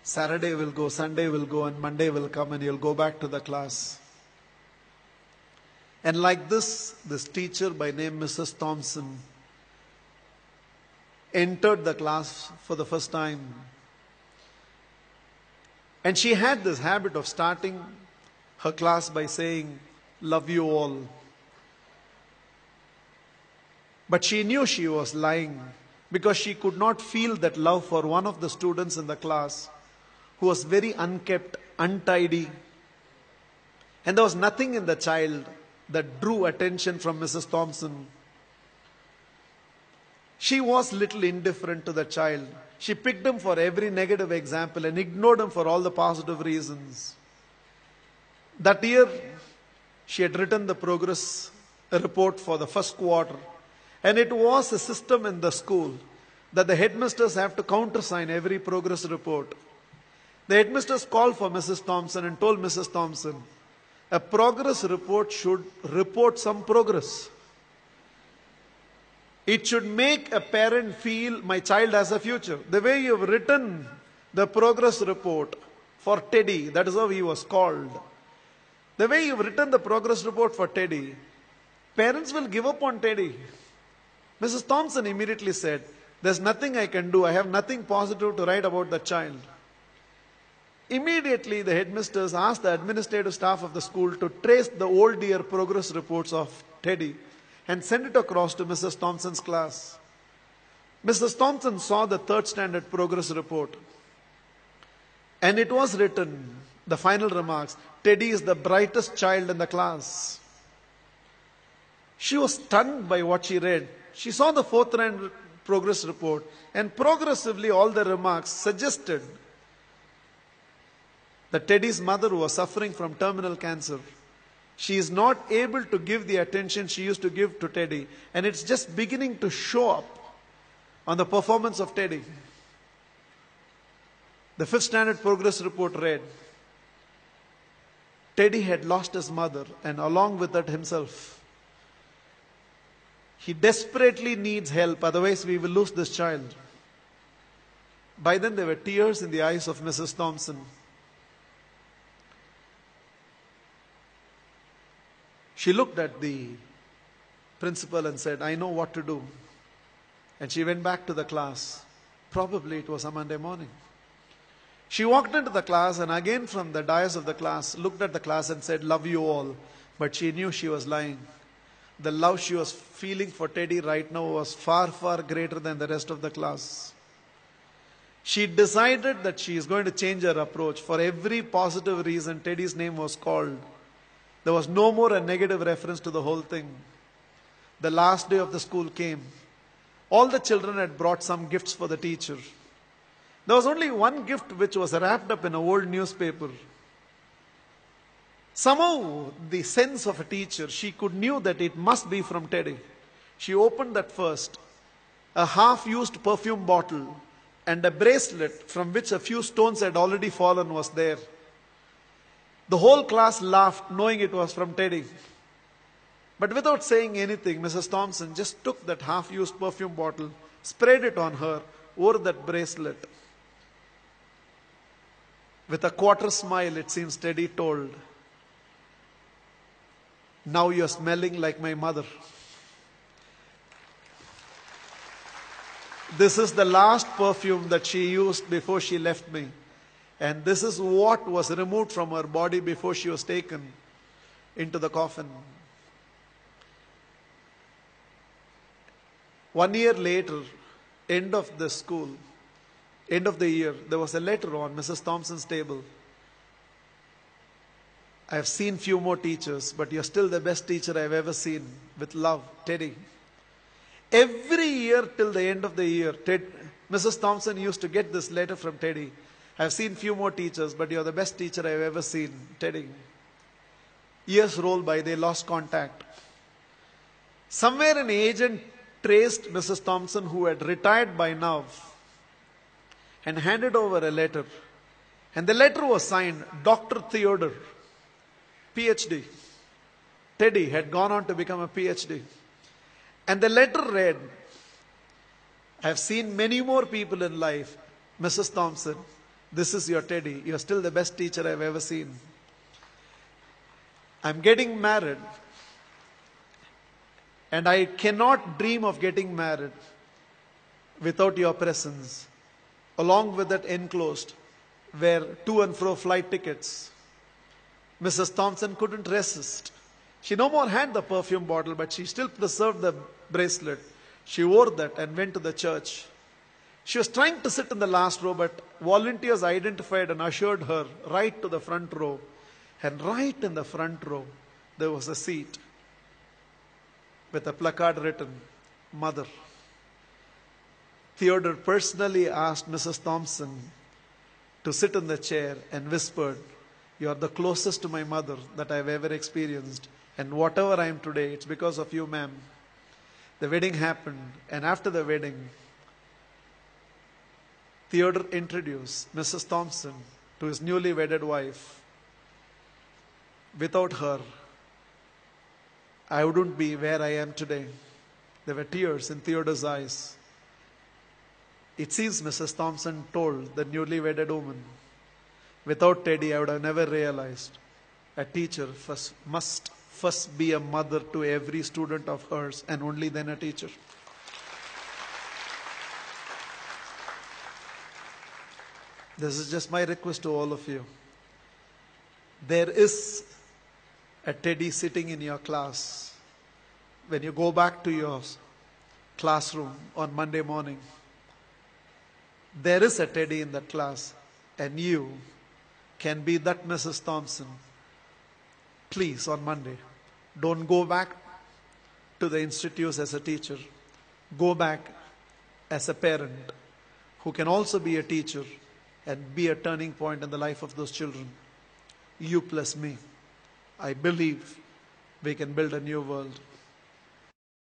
Saturday will go, Sunday will go, and Monday will come and you'll go back to the class. And like this teacher by name Mrs. Thompson entered the class for the first time. And she had this habit of starting her class by saying, "Love you all." But she knew she was lying because she could not feel that love for one of the students in the class who was very unkept, untidy. And there was nothing in the child that drew attention from Mrs. Thompson. She was little indifferent to the child. She picked him for every negative example and ignored him for all the positive reasons. That year, she had written the progress report for the first quarter. And it was a system in the school that the headmasters have to countersign every progress report. The headmasters called for Mrs. Thompson and told Mrs. Thompson, a progress report should report some progress. It should make a parent feel my child has a future. The way you have written the progress report for Teddy, that is how he was called. The way you have written the progress report for Teddy, parents will give up on Teddy. Mrs. Thompson immediately said, there's nothing I can do. I have nothing positive to write about the child. Immediately, the headmasters asked the administrative staff of the school to trace the old year progress reports of Teddy and send it across to Mrs. Thompson's class. Mrs. Thompson saw the third standard progress report. And it was written, the final remarks, Teddy is the brightest child in the class. She was stunned by what she read. She saw the fourth standard progress report, and progressively all the remarks suggested that Teddy's mother was suffering from terminal cancer. She is not able to give the attention she used to give to Teddy, and it's just beginning to show up on the performance of Teddy. The fifth standard progress report read, Teddy had lost his mother and along with that himself. He desperately needs help, otherwise we will lose this child. By then there were tears in the eyes of Mrs. Thompson. She looked at the principal and said, I know what to do. And she went back to the class. Probably it was a Monday morning. She walked into the class and again from the dais of the class, looked at the class and said, love you all. But she knew she was lying. The love she was feeling for Teddy right now was far, far greater than the rest of the class. She decided that she is going to change her approach. For every positive reason, Teddy's name was called. There was no more a negative reference to the whole thing. The last day of the school came. All the children had brought some gifts for the teacher. There was only one gift which was wrapped up in an old newspaper. Somehow, the sense of a teacher, she knew that it must be from Teddy. She opened that first. A half-used perfume bottle and a bracelet from which a few stones had already fallen was there. The whole class laughed, knowing it was from Teddy. But without saying anything, Mrs. Thompson just took that half-used perfume bottle, sprayed it on her, wore that bracelet. With a quarter smile, it seems Teddy told, now you're smelling like my mother. This is the last perfume that she used before she left me. And this is what was removed from her body before she was taken into the coffin. 1 year later, end of the school, end of the year, there was a letter on Mrs. Thompson's table. I have seen few more teachers, but you're still the best teacher I've ever seen. With love, Teddy. Every year till the end of the year, Mrs. Thompson used to get this letter from Teddy. I've seen few more teachers, but you're the best teacher I've ever seen, Teddy. Years rolled by, they lost contact. Somewhere an agent traced Mrs. Thompson, who had retired by now, and handed over a letter. And the letter was signed, Dr. Theodore, PhD. Teddy had gone on to become a PhD. And the letter read, I have seen many more people in life, Mrs. Thompson, This is your Teddy. You're still the best teacher I've ever seen. I'm getting married, and I cannot dream of getting married without your presence. Along with that enclosed were to and fro flight tickets. Mrs. Thompson couldn't resist. She no more had the perfume bottle, but she still preserved the bracelet. She wore that and went to the church. She was trying to sit in the last row, but volunteers identified and ushered her right to the front row. And right in the front row, there was a seat with a placard written, Mother. Theodore personally asked Mrs. Thompson to sit in the chair and whispered, "You are the closest to my mother that I have ever experienced. And whatever I am today, it's because of you, ma'am." The wedding happened, and after the wedding, Theodore introduced Mrs. Thompson to his newly wedded wife. Without her, I wouldn't be where I am today. There were tears in Theodore's eyes. It seems Mrs. Thompson told the newly wedded woman, "Without Teddy, I would have never realized a teacher must first be a mother to every student of hers, and only then a teacher." This is just my request to all of you. There is a Teddy sitting in your class. When you go back to your classroom on Monday morning, there is a Teddy in that class, and you can be that Mrs. Thompson. Please, on Monday, don't go back to the institutes as a teacher. Go back as a parent who can also be a teacher and be a turning point in the life of those children. You plus me. I believe we can build a new world.